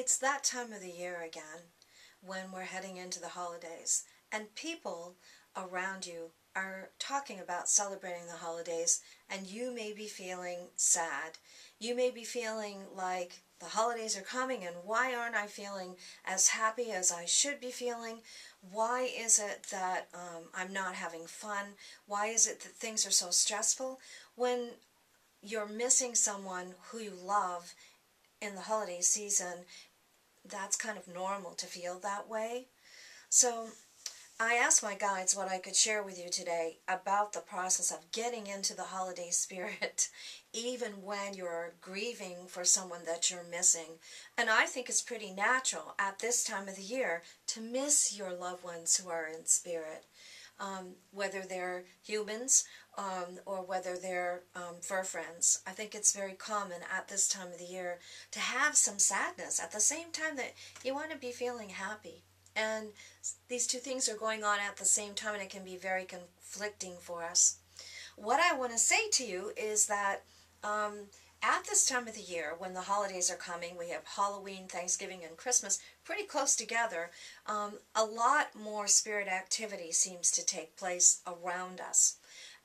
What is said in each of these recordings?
It's that time of the year again when we're heading into the holidays, and people around you are talking about celebrating the holidays, and you may be feeling sad. You may be feeling like the holidays are coming, and why aren't I feeling as happy as I should be feeling? Why is it that I'm not having fun? Why is it that things are so stressful? When you're missing someone who you love in the holiday season, that's kind of normal to feel that way. So I asked my guides what I could share with you today about the process of getting into the holiday spirit, even when you're grieving for someone that you're missing. And I think it's pretty natural at this time of the year to miss your loved ones who are in spirit. Whether they're humans or whether they're fur friends. I think it's very common at this time of the year to have some sadness at the same time that you want to be feeling happy. And these two things are going on at the same time, and it can be very conflicting for us. What I want to say to you is that at this time of the year, when the holidays are coming, we have Halloween, Thanksgiving, and Christmas pretty close together. A lot more spirit activity seems to take place around us.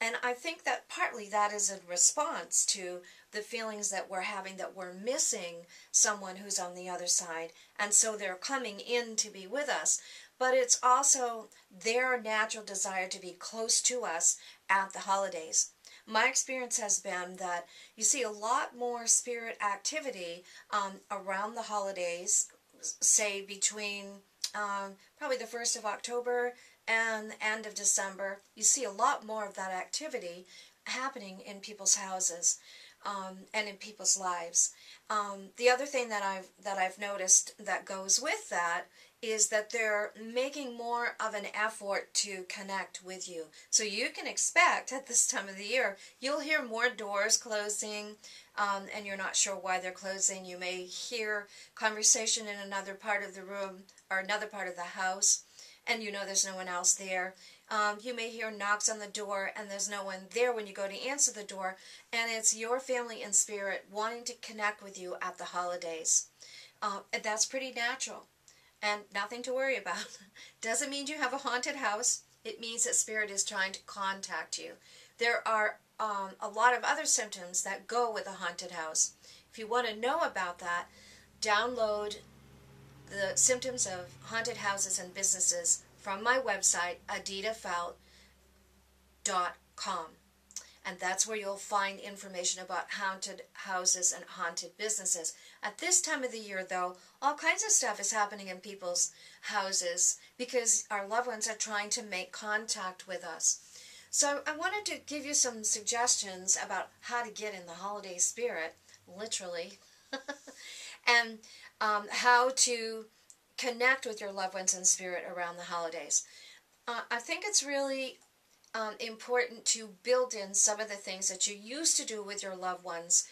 And I think that partly that is a response to the feelings that we're having, that we're missing someone who's on the other side, and so they're coming in to be with us. But it's also their natural desire to be close to us at the holidays. My experience has been that you see a lot more spirit activity around the holidays, say between probably the 1st of October and the end of December. You see a lot more of that activity happening in people's houses and in people's lives. The other thing that I've noticed that goes with that is that they're making more of an effort to connect with you. So you can expect at this time of the year, you'll hear more doors closing, and you're not sure why they're closing. You may hear conversation in another part of the room or another part of the house, and you know there's no one else there. You may hear knocks on the door, and there's no one there when you go to answer the door, and it's your family in spirit wanting to connect with you at the holidays. And that's pretty natural. And nothing to worry about. Doesn't mean you have a haunted house. It means that spirit is trying to contact you. There are a lot of other symptoms that go with a haunted house. If you want to know about that, download the symptoms of haunted houses and businesses from my website, aditafelt.com. And that's where you'll find information about haunted houses and haunted businesses. At this time of the year, though, all kinds of stuff is happening in people's houses because our loved ones are trying to make contact with us. So I wanted to give you some suggestions about how to get in the holiday spirit, literally, and how to connect with your loved ones in spirit around the holidays. I think it's really important to build in some of the things that you used to do with your loved ones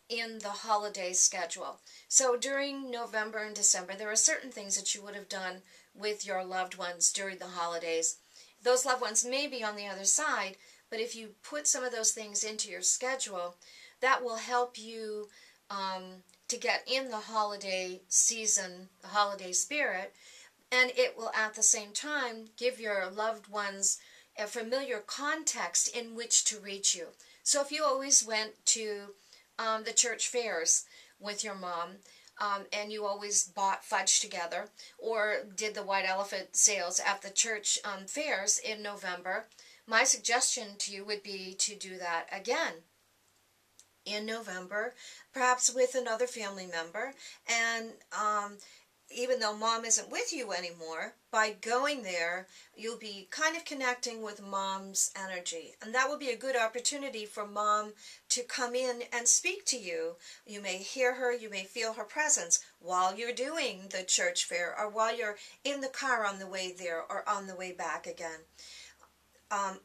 in the holiday schedule. So during November and December, there are certain things that you would have done with your loved ones during the holidays. Those loved ones may be on the other side, but if you put some of those things into your schedule, that will help you to get in the holiday season, the holiday spirit, and it will at the same time give your loved ones a familiar context in which to reach you. So if you always went to the church fairs with your mom, and you always bought fudge together, or did the white elephant sales at the church fairs in November, my suggestion to you would be to do that again in November, perhaps with another family member, and even though mom isn't with you anymore, by going there, you'll be kind of connecting with mom's energy. And that will be a good opportunity for mom to come in and speak to you. You may hear her, you may feel her presence while you're doing the church fair, or while you're in the car on the way there, or on the way back again.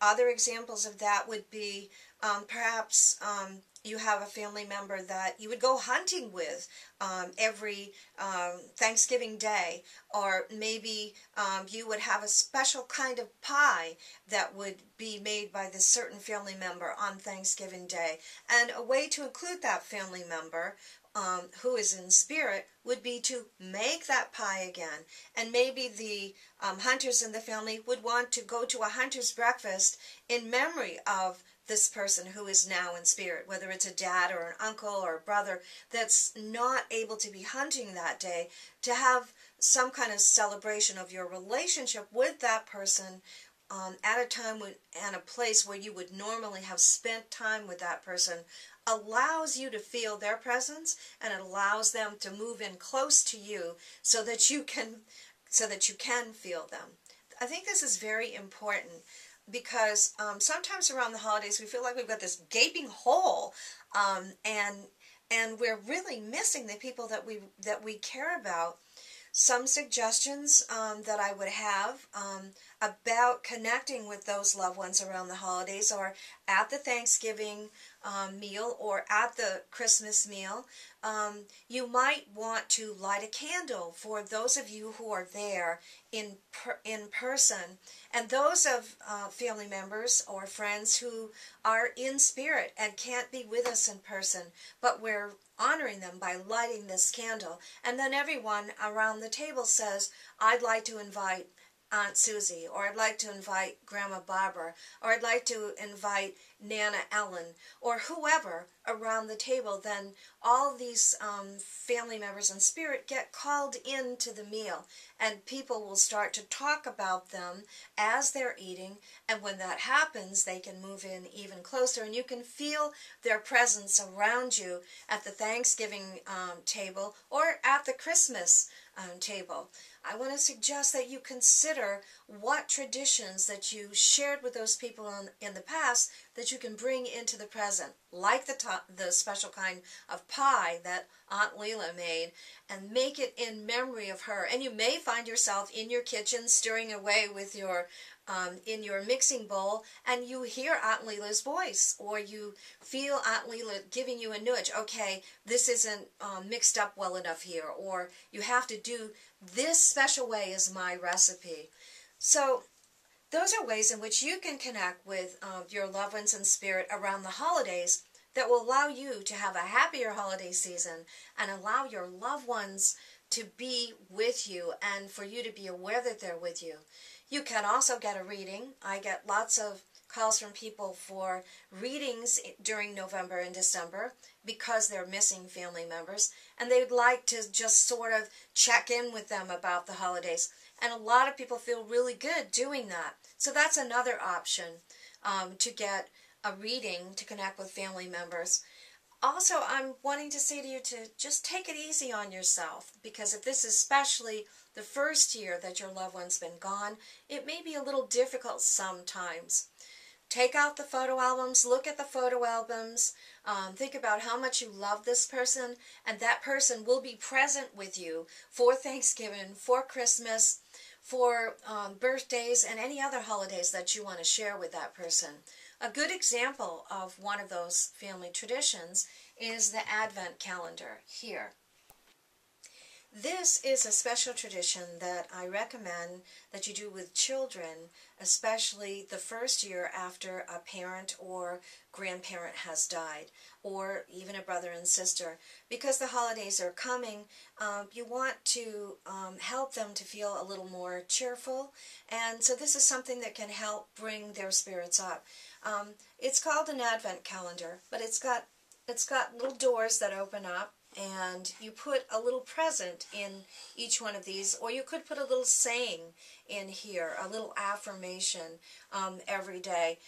Other examples of that would be perhaps you have a family member that you would go hunting with every Thanksgiving Day, or maybe you would have a special kind of pie that would be made by this certain family member on Thanksgiving Day. And a way to include that family member who is in spirit, would be to make that pie again. And maybe the hunters in the family would want to go to a hunter's breakfast in memory of this person who is now in spirit, whether it's a dad or an uncle or a brother that's not able to be hunting that day, to have some kind of celebration of your relationship with that person at a time and a place where you would normally have spent time with that person, allows you to feel their presence, and it allows them to move in close to you so that you can feel them. I think this is very important because sometimes around the holidays we feel like we've got this gaping hole, and we're really missing the people that we care about. Some suggestions that I would have about connecting with those loved ones around the holidays are at the Thanksgiving meal or at the Christmas meal. You might want to light a candle for those of you who are there in person, and those of family members or friends who are in spirit and can't be with us in person, but we're honoring them by lighting this candle. And then everyone around the table says, I'd like to invite Aunt Susie, or I'd like to invite Grandma Barbara, or I'd like to invite Nana Ellen, or whoever around the table. Then all these family members in spirit get called into the meal, and people will start to talk about them as they're eating, and when that happens, they can move in even closer, and you can feel their presence around you at the Thanksgiving table or at the Christmas table. I want to suggest that you consider what traditions that you shared with those people in the past that you can bring into the present, like the special kind of pie that Aunt Leela made, and make it in memory of her. And you may find yourself in your kitchen stirring away with your in your mixing bowl, and you hear Aunt Leela's voice, or you feel Aunt Leela giving you a nudge. Okay, this isn't mixed up well enough here, or you have to do this special way is my recipe. So those are ways in which you can connect with your loved ones in spirit around the holidays that will allow you to have a happier holiday season and allow your loved ones to be with you and for you to be aware that they're with you. You can also get a reading. I get lots of calls from people for readings during November and December because they're missing family members, and they'd like to just sort of check in with them about the holidays. And a lot of people feel really good doing that. So that's another option to get a reading to connect with family members. Also, I'm wanting to say to you to just take it easy on yourself, because if this is especially the first year that your loved one's been gone, it may be a little difficult sometimes. Take out the photo albums, look at the photo albums, think about how much you love this person, and that person will be present with you for Thanksgiving, for Christmas, for birthdays, and any other holidays that you want to share with that person. A good example of one of those family traditions is the Advent calendar here. This is a special tradition that I recommend that you do with children, especially the first year after a parent or grandparent has died, or even a brother and sister. Because the holidays are coming, you want to help them to feel a little more cheerful, and so this is something that can help bring their spirits up. It's called an Advent calendar, but it's got little doors that open up, and you put a little present in each one of these, or you could put a little saying in here, a little affirmation every day.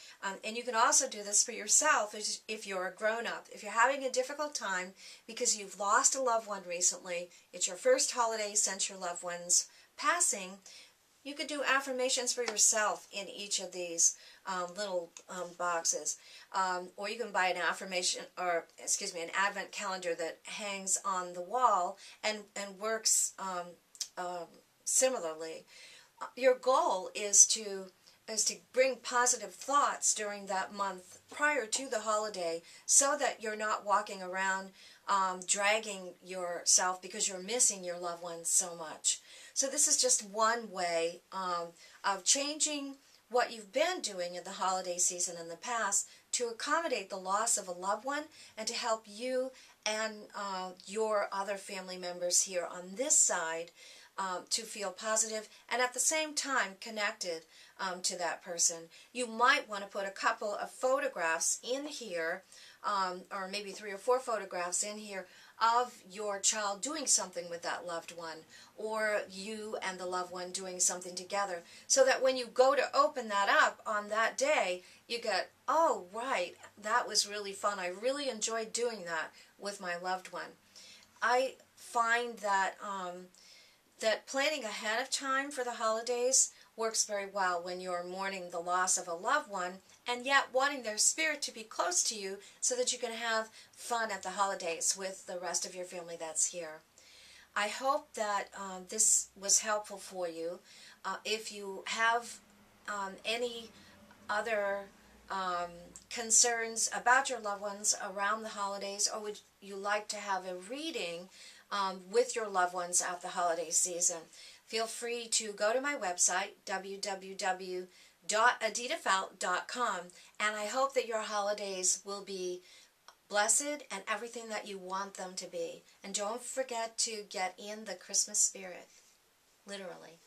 And you can also do this for yourself if you're a grown-up. If you're having a difficult time because you've lost a loved one recently, it's your first holiday since your loved one's passing, you could do affirmations for yourself in each of these little boxes. Or you can buy an an Advent calendar that hangs on the wall and works similarly. Your goal is to bring positive thoughts during that month prior to the holiday, so that you're not walking around dragging yourself because you're missing your loved ones so much. So this is just one way of changing what you've been doing in the holiday season in the past to accommodate the loss of a loved one and to help you and your other family members here on this side to feel positive and at the same time connected to that person. You might want to put a couple of photographs in here, or maybe 3 or 4 photographs in here of your child doing something with that loved one, or you and the loved one doing something together, so that when you go to open that up on that day, you get, oh, right, that was really fun. I really enjoyed doing that with my loved one. I find that that planning ahead of time for the holidays works very well when you're mourning the loss of a loved one and yet wanting their spirit to be close to you so that you can have fun at the holidays with the rest of your family that's here. I hope that this was helpful for you. If you have any other concerns about your loved ones around the holidays, or would you like to have a reading with your loved ones at the holiday season, feel free to go to my website, www.aditafelt.com, and I hope that your holidays will be blessed and everything that you want them to be. And don't forget to get in the Christmas spirit, literally.